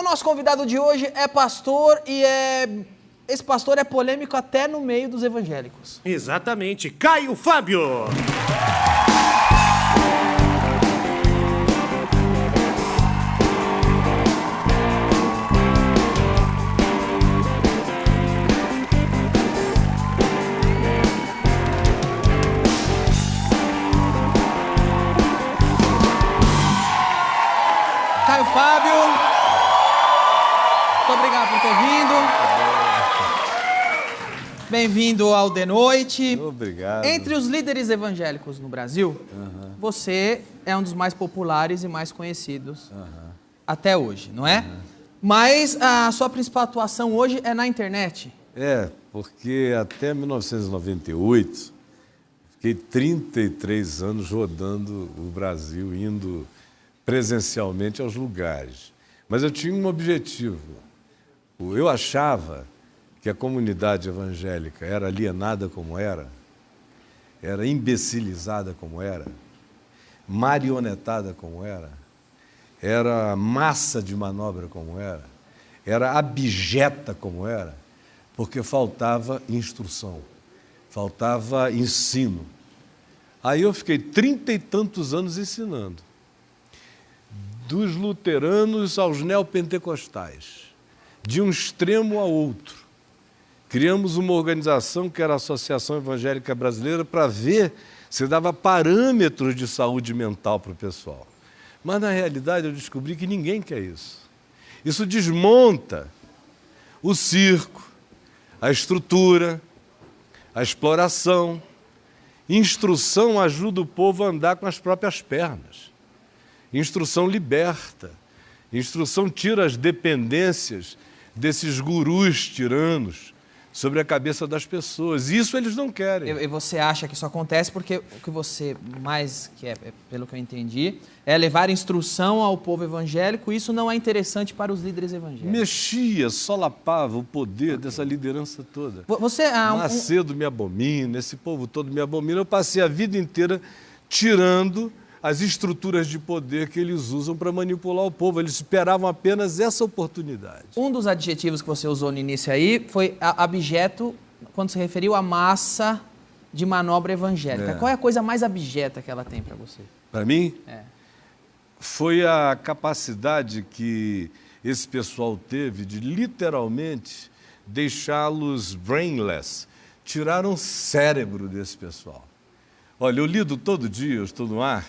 O nosso convidado de hoje é pastor e esse pastor é polêmico até no meio dos evangélicos. Exatamente, Caio Fábio! Caio Fábio, muito obrigado por ter vindo. Bem-vindo ao De Noite. Obrigado. Entre os líderes evangélicos no Brasil, você é um dos mais populares e mais conhecidos até hoje, não é? Mas a sua principal atuação hoje é na internet. É, porque até 1998, fiquei 33 anos rodando o Brasil, indo presencialmente aos lugares. Mas eu tinha um objetivo. Eu achava que a comunidade evangélica era alienada como era imbecilizada como era marionetada como era massa de manobra como era abjeta como era, porque faltava instrução, faltava ensino. Aí eu fiquei 30 e tantos anos ensinando, dos luteranos aos neopentecostais, de um extremo ao outro. Criamos uma organização que era a Associação Evangélica Brasileira para ver se dava parâmetros de saúde mental para o pessoal. Mas, na realidade, eu descobri que ninguém quer isso. Isso desmonta o circo, a estrutura, a exploração. Instrução ajuda o povo a andar com as próprias pernas. Instrução liberta. Instrução tira as dependências desses gurus tiranos sobre a cabeça das pessoas. Isso eles não querem. E você acha que isso acontece porque o que você mais quer, pelo que eu entendi, é levar instrução ao povo evangélico, e isso não é interessante para os líderes evangélicos. Mexia, solapava o poder dessa liderança toda. Você, Macedo me abomina, esse povo todo me abomina. Eu passei a vida inteira tirando as estruturas de poder que eles usam para manipular o povo. Eles esperavam apenas essa oportunidade. Um dos adjetivos que você usou no início aí foi abjeto, quando se referiu à massa de manobra evangélica. Qual é a coisa mais abjeta que ela tem para você? Para mim? Foi a capacidade que esse pessoal teve de literalmente deixá-los brainless. Tiraram o cérebro desse pessoal. Olha, eu lido todo dia, eu estou no ar,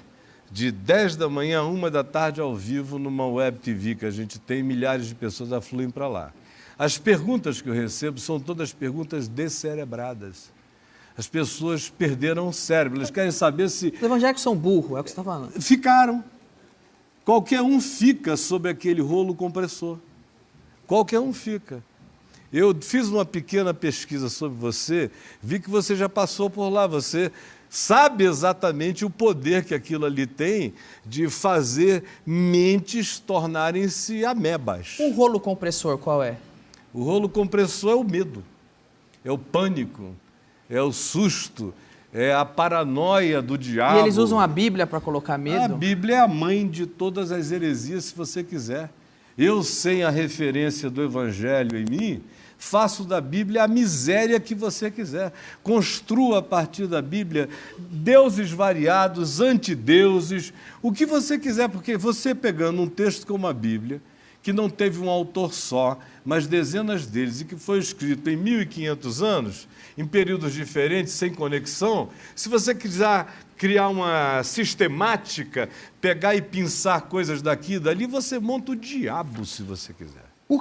de 10 da manhã a 1 da tarde ao vivo numa web TV que a gente tem, milhares de pessoas afluem para lá. As perguntas que eu recebo são todas perguntas descerebradas. As pessoas perderam o cérebro, eles querem saber se... Os evangélicos são burros, é o que você está falando. Ficaram. Qualquer um fica sob aquele rolo compressor. Qualquer um fica. Eu fiz uma pequena pesquisa sobre você, vi que você já passou por lá, você sabe exatamente o poder que aquilo ali tem de fazer mentes tornarem-se amebas. O rolo compressor qual é? O rolo compressor é o medo, é o pânico, é o susto, é a paranoia do diabo. E eles usam a Bíblia para colocar medo? A Bíblia é a mãe de todas as heresias, se você quiser. Eu, sem a referência do Evangelho em mim, faço da Bíblia a miséria que você quiser. Construa a partir da Bíblia deuses variados, antideuses, o que você quiser, porque você pegando um texto como a Bíblia, que não teve um autor só, mas dezenas deles, e que foi escrito em 1500 anos, em períodos diferentes, sem conexão, se você quiser criar uma sistemática, pegar e pensar coisas daqui e dali, você monta o diabo, se você quiser. O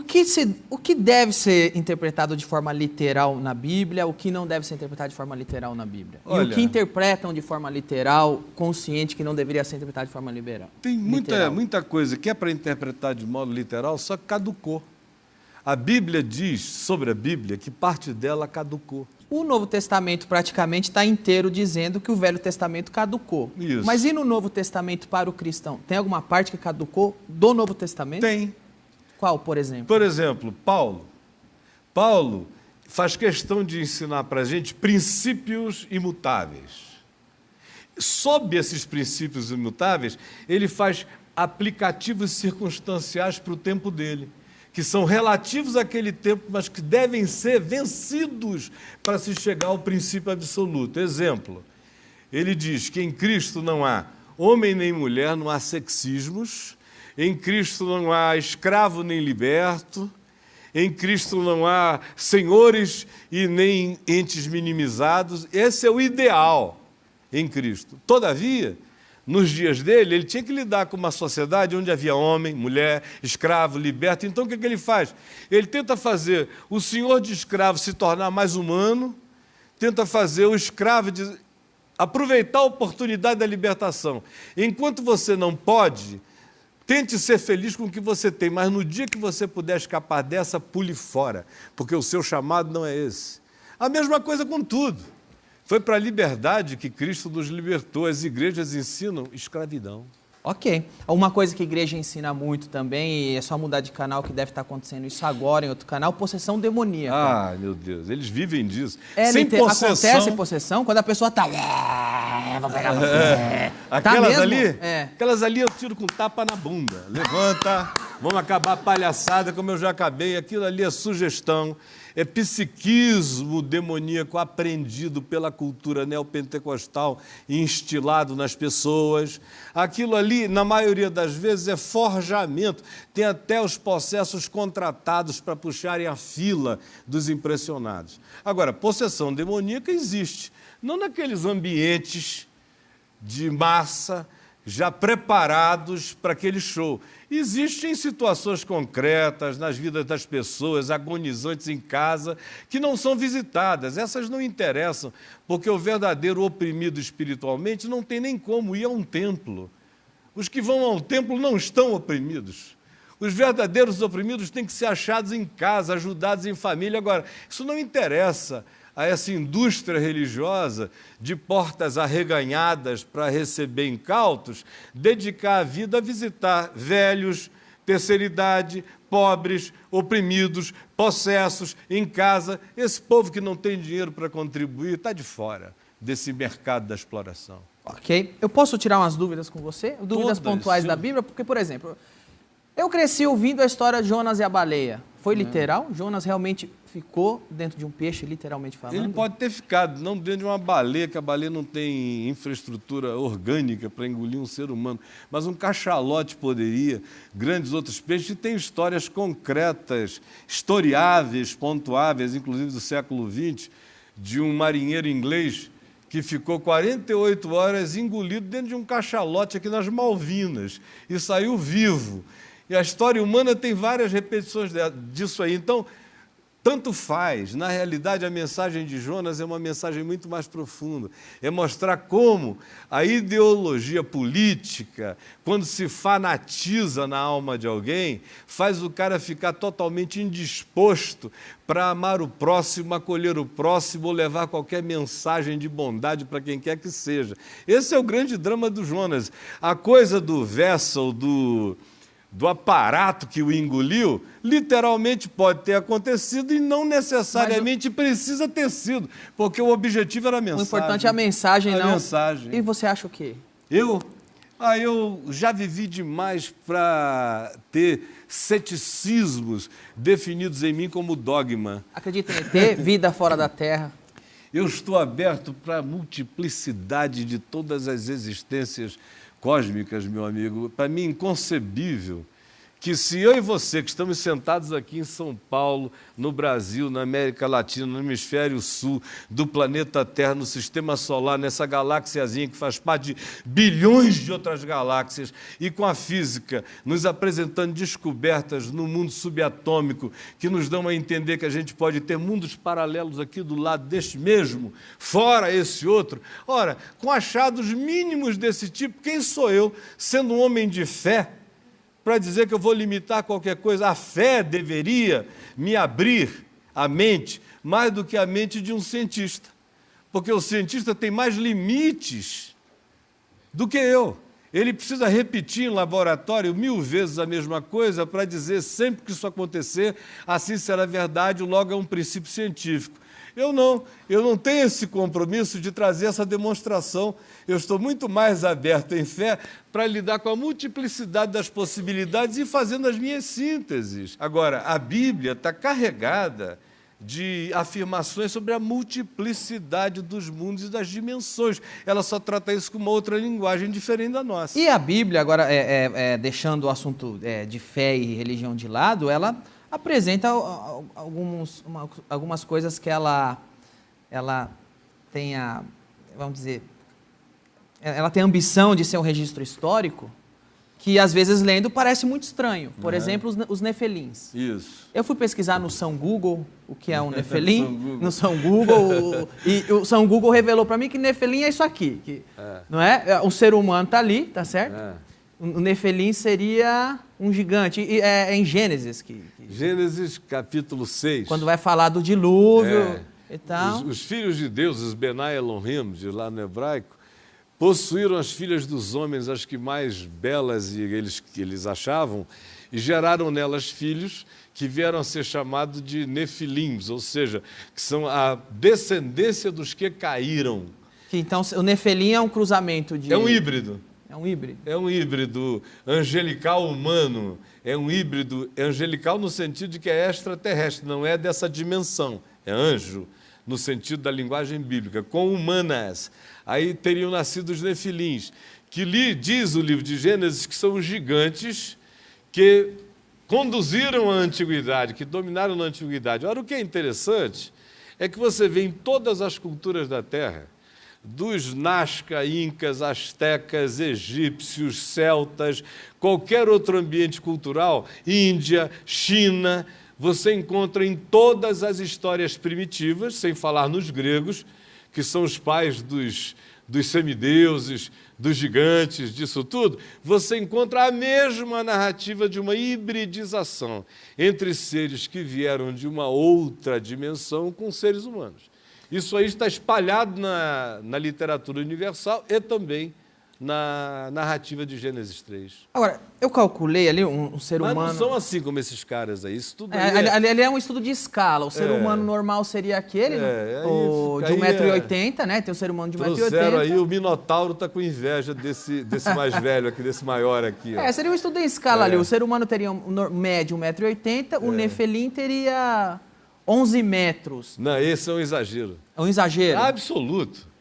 que deve ser interpretado de forma literal na Bíblia, o que não deve ser interpretado de forma literal na Bíblia? Olha, e o que interpretam de forma literal, consciente, que não deveria ser interpretado de forma liberal? Tem muita coisa que é para interpretar de modo literal, só que caducou. A Bíblia diz sobre a Bíblia que parte dela caducou. O Novo Testamento praticamente está inteiro dizendo que o Velho Testamento caducou. Isso. Mas e no Novo Testamento para o cristão? Tem alguma parte que caducou do Novo Testamento? Tem. Qual, por exemplo? Por exemplo, Paulo. Paulo faz questão de ensinar para a gente princípios imutáveis. Sob esses princípios imutáveis, ele faz aplicativos circunstanciais para o tempo dele. que são relativos àquele tempo, mas que devem ser vencidos para se chegar ao princípio absoluto. Exemplo, ele diz que em Cristo não há homem nem mulher, não há sexismos, em Cristo não há escravo nem liberto, em Cristo não há senhores e nem entes minimizados. Esse é o ideal em Cristo. Todavia, nos dias dele, ele tinha que lidar com uma sociedade onde havia homem, mulher, escravo, liberto. Então, o que ele faz? Ele tenta fazer o senhor de escravo se tornar mais humano, tenta fazer o escravo aproveitar a oportunidade da libertação. Enquanto você não pode, tente ser feliz com o que você tem, mas no dia que você puder escapar dessa, pule fora, porque o seu chamado não é esse. A mesma coisa com tudo. Foi para a liberdade que Cristo nos libertou. As igrejas ensinam escravidão. Ok. Uma coisa que a igreja ensina muito também, e é só mudar de canal que deve estar acontecendo isso agora em outro canal, possessão demoníaca. Ah, meu Deus, eles vivem disso. Sem possessão... Acontece possessão quando a pessoa está... Vou pegar você. Aquelas tá ali, é. Aquelas ali eu tiro com tapa na bunda. Levanta, vamos acabar a palhaçada como eu já acabei. Aquilo ali é sugestão. É psiquismo demoníaco aprendido pela cultura neopentecostal e instilado nas pessoas. Aquilo ali, na maioria das vezes, é forjamento. Tem até os possessos contratados para puxarem a fila dos impressionados. Agora, possessão demoníaca existe. Não naqueles ambientes de massa já preparados para aquele show. Existem situações concretas nas vidas das pessoas, agonizantes em casa, que não são visitadas. Essas não interessam, porque o verdadeiro oprimido espiritualmente não tem nem como ir a um templo. Os que vão ao templo não estão oprimidos. Os verdadeiros oprimidos têm que ser achados em casa, ajudados em família. Agora, isso não interessa a essa indústria religiosa de portas arreganhadas para receber incautos, dedicar a vida a visitar velhos, terceira idade, pobres, oprimidos, possessos, em casa. Esse povo que não tem dinheiro para contribuir está de fora desse mercado da exploração. Ok. Eu posso tirar umas dúvidas com você? Dúvidas pontuais da Bíblia? Porque, por exemplo, eu cresci ouvindo a história de Jonas e a baleia. Foi literal? Jonas realmente ficou dentro de um peixe, literalmente falando? Ele pode ter ficado, não dentro de uma baleia, que a baleia não tem infraestrutura orgânica para engolir um ser humano, mas um cachalote poderia, grandes outros peixes, e tem histórias concretas, historiáveis, pontuáveis, inclusive do século XX, de um marinheiro inglês que ficou 48 horas engolido dentro de um cachalote aqui nas Malvinas e saiu vivo. E a história humana tem várias repetições disso aí. Então, tanto faz. Na realidade, a mensagem de Jonas é uma mensagem muito mais profunda. É mostrar como a ideologia política, quando se fanatiza na alma de alguém, faz o cara ficar totalmente indisposto para amar o próximo, acolher o próximo ou levar qualquer mensagem de bondade para quem quer que seja. Esse é o grande drama do Jonas. A coisa do vessel, do aparato que o engoliu, literalmente pode ter acontecido e não necessariamente precisa ter sido, porque o objetivo era a mensagem. O importante é a mensagem, não? Mensagem. E você acha o quê? Eu já vivi demais para ter ceticismos definidos em mim como dogma. Acredita em ET, vida fora da Terra? Eu estou aberto para a multiplicidade de todas as existências cósmicas, meu amigo. Para mim, inconcebível que se eu e você, que estamos sentados aqui em São Paulo, no Brasil, na América Latina, no hemisfério sul do planeta Terra, no sistema solar, nessa galáxiazinha que faz parte de bilhões de outras galáxias, e com a física nos apresentando descobertas no mundo subatômico que nos dão a entender que a gente pode ter mundos paralelos aqui do lado deste mesmo, fora esse outro. Ora, com achados mínimos desse tipo, quem sou eu, sendo um homem de fé, para dizer que eu vou limitar qualquer coisa? A fé deveria me abrir a mente mais do que a mente de um cientista, porque o cientista tem mais limites do que eu. Ele precisa repetir em laboratório 1000 vezes a mesma coisa para dizer sempre que isso acontecer, assim será verdade, logo é um princípio científico. Eu não tenho esse compromisso de trazer essa demonstração. Eu estou muito mais aberto em fé para lidar com a multiplicidade das possibilidades e fazendo as minhas sínteses. Agora, a Bíblia está carregada de afirmações sobre a multiplicidade dos mundos e das dimensões. Ela só trata isso com uma outra linguagem diferente da nossa. E a Bíblia, agora, deixando o assunto de fé e religião de lado, ela apresenta algumas coisas que ela tem vamos dizer, ela tem a ambição de ser um registro histórico, que às vezes lendo parece muito estranho. Por exemplo, os nefelins. Isso. Eu fui pesquisar no São Google o que é um nefelim, no São Google, e o São Google revelou para mim que nefelim é isso aqui, não é? Um ser humano está ali, tá certo? O nefelim seria um gigante, e é em Gênesis. Gênesis capítulo 6. Quando vai falar do dilúvio e tal. Os filhos de Deus, os Benai Elohim, de lá no hebraico, possuíram as filhas dos homens, as que mais belas eles achavam, e geraram nelas filhos que vieram a ser chamados de nefilims, ou seja, que são a descendência dos que caíram. Então, o nefelim é um cruzamento de... É um híbrido. É um híbrido. É um híbrido angelical humano. É um híbrido angelical no sentido de que é extraterrestre, não é dessa dimensão. É anjo, no sentido da linguagem bíblica, com humanas. Aí teriam nascido os nefilins, que diz o livro de Gênesis que são os gigantes que conduziram a antiguidade, que dominaram na antiguidade. Ora, o que é interessante é que você vê em todas as culturas da Terra, dos Nazca, Incas, Astecas, egípcios, celtas, qualquer outro ambiente cultural, Índia, China, você encontra em todas as histórias primitivas, sem falar nos gregos, que são os pais dos semideuses, dos gigantes, disso tudo, você encontra a mesma narrativa de uma hibridização entre seres que vieram de uma outra dimensão com seres humanos. Isso aí está espalhado na literatura universal e também na narrativa de Gênesis 3. Agora, eu calculei ali um ser humano... Mas não são assim como esses caras aí. Isso tudo ali é um estudo de escala. O ser humano normal seria aquele, de 1,80 m, né? Tem o ser humano de 1,80 m. Trouxeram aí, o Minotauro está com inveja desse mais velho aqui, desse maior aqui. Ó. Seria um estudo em escala ali. O ser humano teria médio 1,80 m, o nefelim teria 11 metros. Não, esse é um exagero. É um exagero? Absoluto.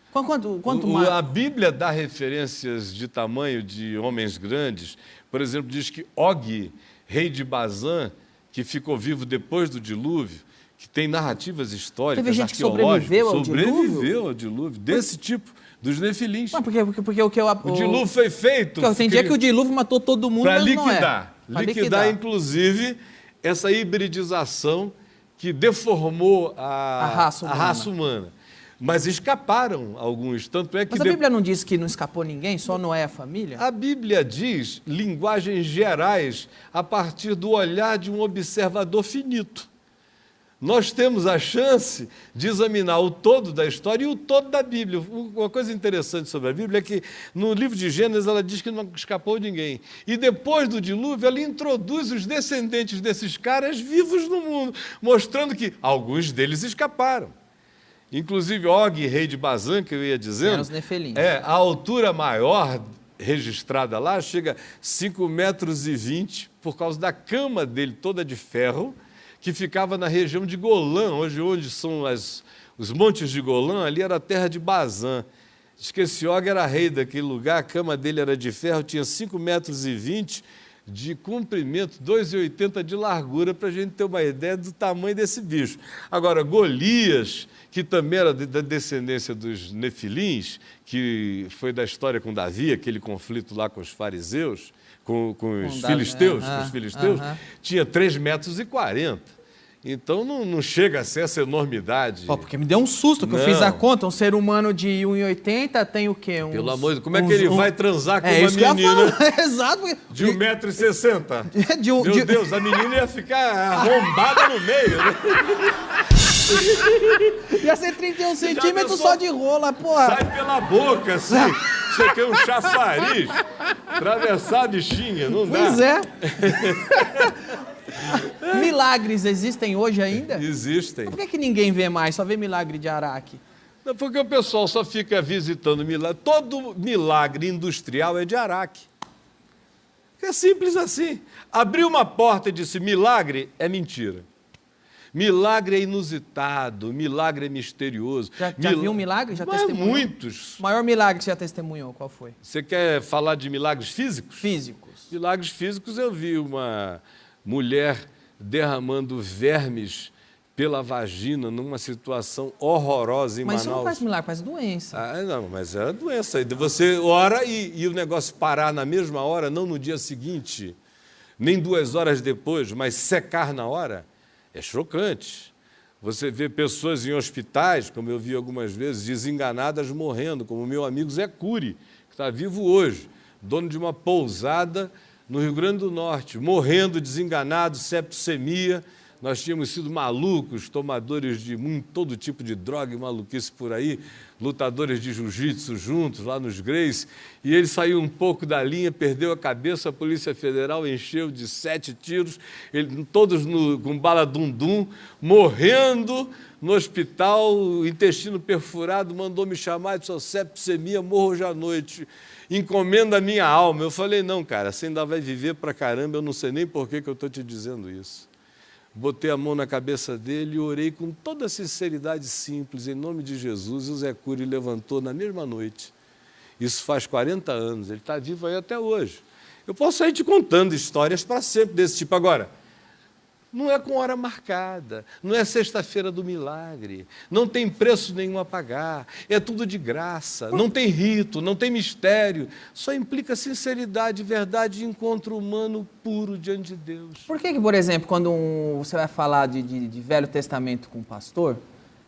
Quanto mais? A Bíblia dá referências de tamanho de homens grandes. Por exemplo, diz que Og, rei de Bazã, que ficou vivo depois do dilúvio, que tem narrativas históricas, teve gente que sobreviveu ao dilúvio, desse tipo, dos nefilins. Porque o dilúvio foi feito... Tem dia que o dilúvio matou todo mundo, para mas liquidar. Não é. Liquidar, inclusive, essa hibridização que deformou a raça humana. Mas escaparam alguns, tanto é que... Mas a Bíblia não diz que não escapou ninguém, só Noé e a família? A Bíblia diz linguagens gerais a partir do olhar de um observador finito. Nós temos a chance de examinar o todo da história e o todo da Bíblia. Uma coisa interessante sobre a Bíblia é que no livro de Gênesis ela diz que não escapou ninguém. E depois do dilúvio ela introduz os descendentes desses caras vivos no mundo, mostrando que alguns deles escaparam. Inclusive, Og, rei de Bazã, que eu ia dizendo, os nefilins. A altura maior registrada lá chega a 5,20 metros por causa da cama dele toda de ferro, que ficava na região de Golã, hoje onde são os montes de Golã, ali era a terra de Bazã. Diz que esse Og era rei daquele lugar, a cama dele era de ferro, tinha 5,20 metros de comprimento, 2,80 m de largura, para a gente ter uma ideia do tamanho desse bicho. Agora, Golias, que também era da descendência dos nefilins, que foi da história com Davi, aquele conflito lá com os fariseus, com os filisteus, tinha 3,40 metros. Então não chega a ser essa enormidade. Porque me deu um susto, que eu fiz a conta. Um ser humano de 1,80 m tem o quê? Pelo amor de Deus, como é que ele vai transar com uma menina Exato. de 1,60 m? Meu Deus, a menina ia ficar arrombada no meio, né? Ia ser 31 centímetros só de rola, porra. Sai pela boca, assim. Você quer um chafariz. Atravessar a bichinha, não dá. Pois é. Milagres existem hoje ainda? Existem. Por que ninguém vê mais, só vê milagre de Araque? Não, porque o pessoal só fica visitando milagre. Todo milagre industrial é de Araque. É simples assim. Abriu uma porta e disse milagre é mentira. Milagre é inusitado, milagre é misterioso. Já viu um milagre? Já testemunhou? Muitos. O maior milagre que você já testemunhou, qual foi? Você quer falar de milagres físicos? Físicos. Milagres físicos, eu vi uma mulher derramando vermes pela vagina numa situação horrorosa em Mas Manaus. isso não faz milagre, faz doença. Ah, não, mas é doença. Você ora e o negócio parar na mesma hora, não no dia seguinte, nem 2 horas depois, mas secar na hora, é chocante. Você vê pessoas em hospitais, como eu vi algumas vezes, desenganadas morrendo, como o meu amigo Zé Cury, que está vivo hoje, dono de uma pousada no Rio Grande do Norte, morrendo desenganado, septicemia. Nós tínhamos sido malucos, tomadores de todo tipo de droga e maluquice por aí, lutadores de jiu-jitsu juntos, lá nos Grace, e ele saiu um pouco da linha, perdeu a cabeça, a Polícia Federal encheu de 7 tiros, todos com bala dum-dum, morrendo no hospital, intestino perfurado, mandou me chamar, disse, septicemia, morro hoje à noite, encomenda a minha alma. Eu falei, não, cara, você ainda vai viver pra caramba, eu não sei nem por que eu estou te dizendo isso. Botei a mão na cabeça dele e orei com toda a sinceridade simples, em nome de Jesus, e o Zé Cury levantou na mesma noite. Isso faz 40 anos, ele está vivo aí até hoje. Eu posso sair te contando histórias para sempre desse tipo. Agora, não é com hora marcada, não é sexta-feira do milagre, não tem preço nenhum a pagar, é tudo de graça, não tem rito, não tem mistério, só implica sinceridade, verdade e encontro humano puro diante de Deus. Por que, por exemplo, quando você vai falar de Velho Testamento com o pastor,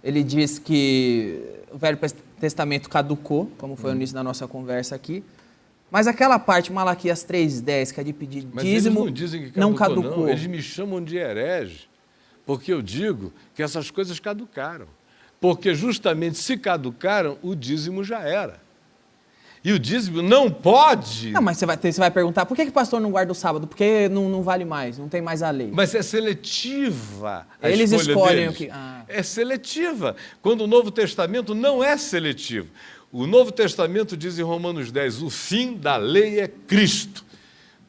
ele diz que o Velho Testamento caducou, como foi o início da nossa conversa aqui, mas aquela parte, Malaquias 3,10, que é de pedir mas dízimo, eles não dizem que caducou, não caducou. não. Eles me chamam de herege, porque eu digo que essas coisas caducaram. Porque justamente se caducaram, o dízimo já era. E o dízimo não pode... Não, mas você vai perguntar, por que o pastor não guarda o sábado? Porque não vale mais, não tem mais a lei. Mas é seletiva a Eles escolha escolhem deles. o que... Ah. É seletiva, quando o Novo Testamento não é seletivo. O Novo Testamento diz em Romanos 10, o fim da lei é Cristo,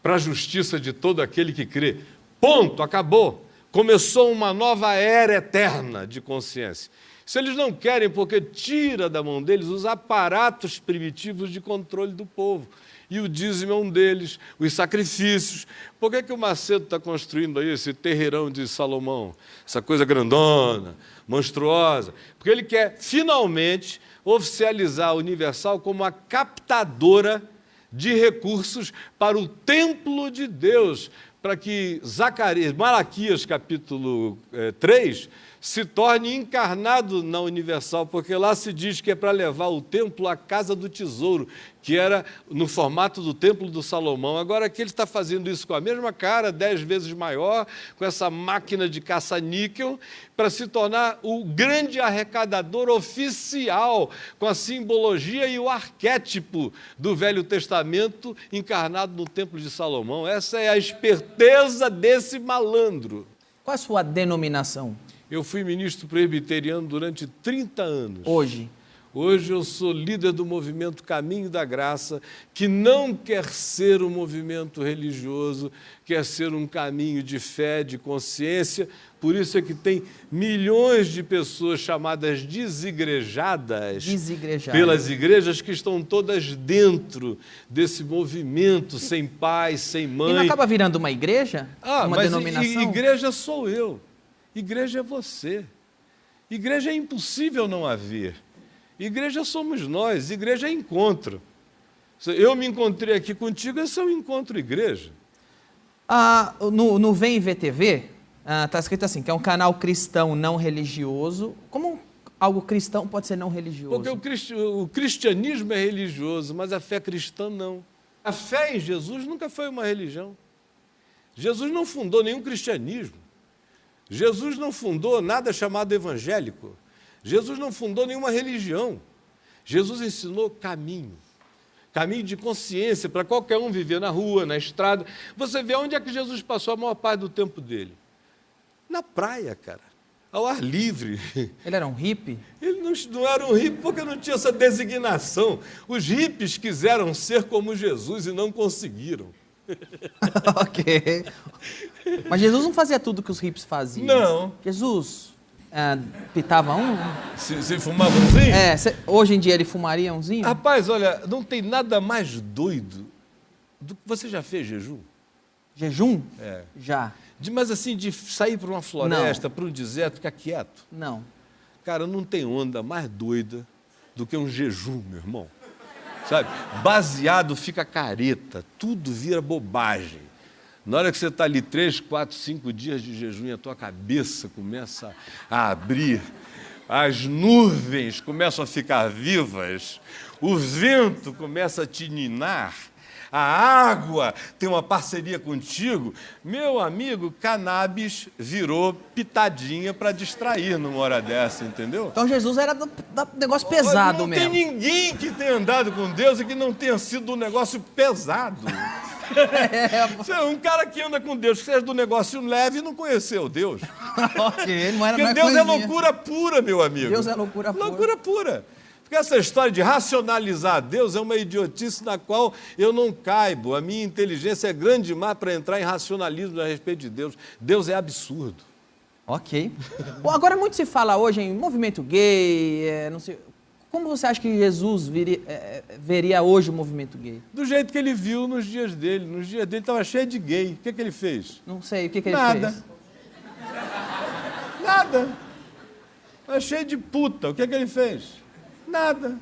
para a justiça de todo aquele que crê. Ponto, acabou. Começou uma nova era eterna de consciência. Se eles não querem, porque tira da mão deles os aparatos primitivos de controle do povo. E o dízimo é um deles, os sacrifícios. Por que o Macedo está construindo aí esse terreirão de Salomão? Essa coisa grandona, monstruosa. Porque ele quer, finalmente, oficializar a Universal como a captadora de recursos para o templo de Deus, para que Malaquias, capítulo 3, se torne encarnado na Universal, porque lá se diz que é para levar o templo à casa do tesouro, que era no formato do templo do Salomão. Agora aqui ele está fazendo isso com a mesma cara, 10 vezes maior, com essa máquina de caça-níquel, para se tornar o grande arrecadador oficial, com a simbologia e o arquétipo do Velho Testamento encarnado no templo de Salomão. Essa é a esperteza desse malandro. Qual a sua denominação? Eu fui ministro presbiteriano durante 30 anos. Hoje? Hoje eu sou líder do movimento Caminho da Graça, que não quer ser um movimento religioso, quer ser um caminho de fé, de consciência. Por isso é que tem milhões de pessoas chamadas desigrejadas pelas igrejas, que estão todas dentro desse movimento, sem pai, sem mãe. E não acaba virando uma igreja? Uma denominação? Igreja sou eu. Igreja é você. Igreja é impossível não haver. Igreja somos nós, igreja é encontro. Eu me encontrei aqui contigo, esse é um encontro igreja. No Vem VTV, está escrito assim, que é um canal cristão não religioso. Como algo cristão pode ser não religioso? Porque o cristianismo é religioso, mas a fé cristã não. A fé em Jesus nunca foi uma religião. Jesus não fundou nenhum cristianismo. Jesus não fundou nada chamado evangélico. Jesus não fundou nenhuma religião. Jesus ensinou caminho. caminho de consciência para qualquer um viver na rua, na estrada. Você vê onde é que Jesus passou a maior parte do tempo dele? Na praia, cara, ao ar livre. Ele era um hippie? Ele não era um hippie porque não tinha essa designação. Os hippies quiseram ser como Jesus e não conseguiram. Ok. Mas Jesus não fazia tudo que os hippies faziam. Não. Jesus pitava um? Se fumava umzinho? Hoje em dia ele fumaria umzinho? Rapaz, olha, não tem nada mais doido do que... Você já fez jejum? Jejum? É. Já. Mas assim, de sair para uma floresta, para um deserto, ficar quieto. Não. Cara, não tem onda mais doida do que um jejum, meu irmão. Sabe? Baseado fica careta, tudo vira bobagem. Na hora que você está ali 3, 4, 5 dias de jejum e a tua cabeça começa a abrir, as nuvens começam a ficar vivas, o vento começa a te ninar, a água tem uma parceria contigo, meu amigo, cannabis virou pitadinha para distrair numa hora dessa, entendeu? Então Jesus era do negócio pesado mesmo. Não tem ninguém que tenha andado com Deus e que não tenha sido um negócio pesado. Um cara que anda com Deus, que seja do negócio leve, não conheceu Deus. Ok, não era. Porque Deus é loucura pura, meu amigo. Deus é loucura pura. Loucura pura. Porque essa história de racionalizar Deus é uma idiotice na qual eu não caibo. A minha inteligência é grande demais para entrar em racionalismo a respeito de Deus. Deus é absurdo. Ok. Bom, agora muito se fala hoje em movimento gay, não sei... Como você acha que Jesus veria hoje o movimento gay? Do jeito que ele viu nos dias dele. Nos dias dele estava cheio de gay. O que ele fez? Não sei, o que ele Nada. fez? Nada. Estava cheio de puta. O que ele fez? Nada.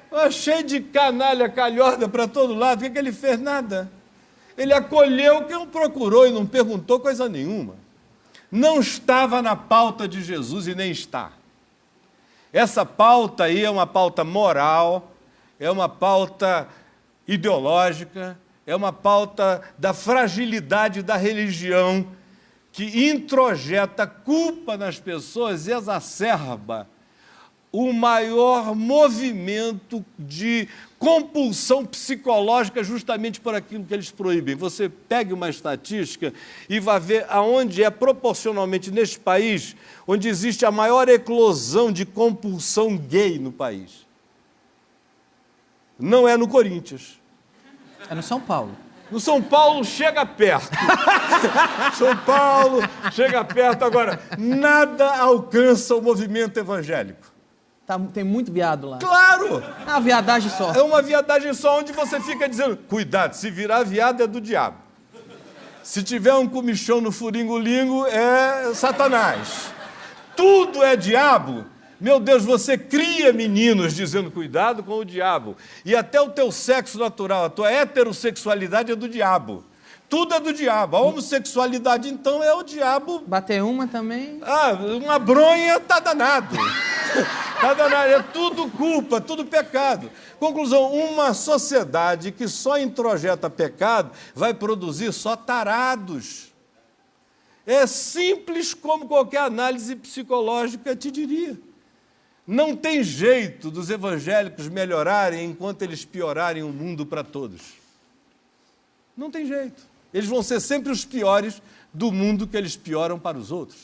Estava cheio de canalha, calhorda para todo lado. O que ele fez? Nada. Ele acolheu quem o procurou e não perguntou coisa nenhuma. Não estava na pauta de Jesus e nem está. Essa pauta aí é uma pauta moral, é uma pauta ideológica, é uma pauta da fragilidade da religião que introjeta culpa nas pessoas e exacerba o maior movimento de compulsão psicológica justamente por aquilo que eles proíbem. Você pegue uma estatística e vai ver aonde é proporcionalmente neste país onde existe a maior eclosão de compulsão gay no país. Não é no Corinthians. É no São Paulo. No São Paulo chega perto. São Paulo chega perto. Agora, nada alcança o movimento evangélico. Tem muito viado lá. Claro! É uma viadagem só. É uma viadagem só onde você fica dizendo, cuidado, se virar viado é do diabo. Se tiver um comichão no furingolingo é Satanás. Tudo é diabo. Meu Deus, você cria meninos dizendo cuidado com o diabo. E até o teu sexo natural, a tua heterossexualidade é do diabo. Tudo é do diabo. A homossexualidade, então, é o diabo. Bater uma também. Uma bronha tá danado. Tá danado. É tudo culpa, tudo pecado. Conclusão, uma sociedade que só introjeta pecado vai produzir só tarados. É simples como qualquer análise psicológica te diria. Não tem jeito dos evangélicos melhorarem enquanto eles piorarem o mundo para todos. Não tem jeito. Eles vão ser sempre os piores do mundo que eles pioram para os outros.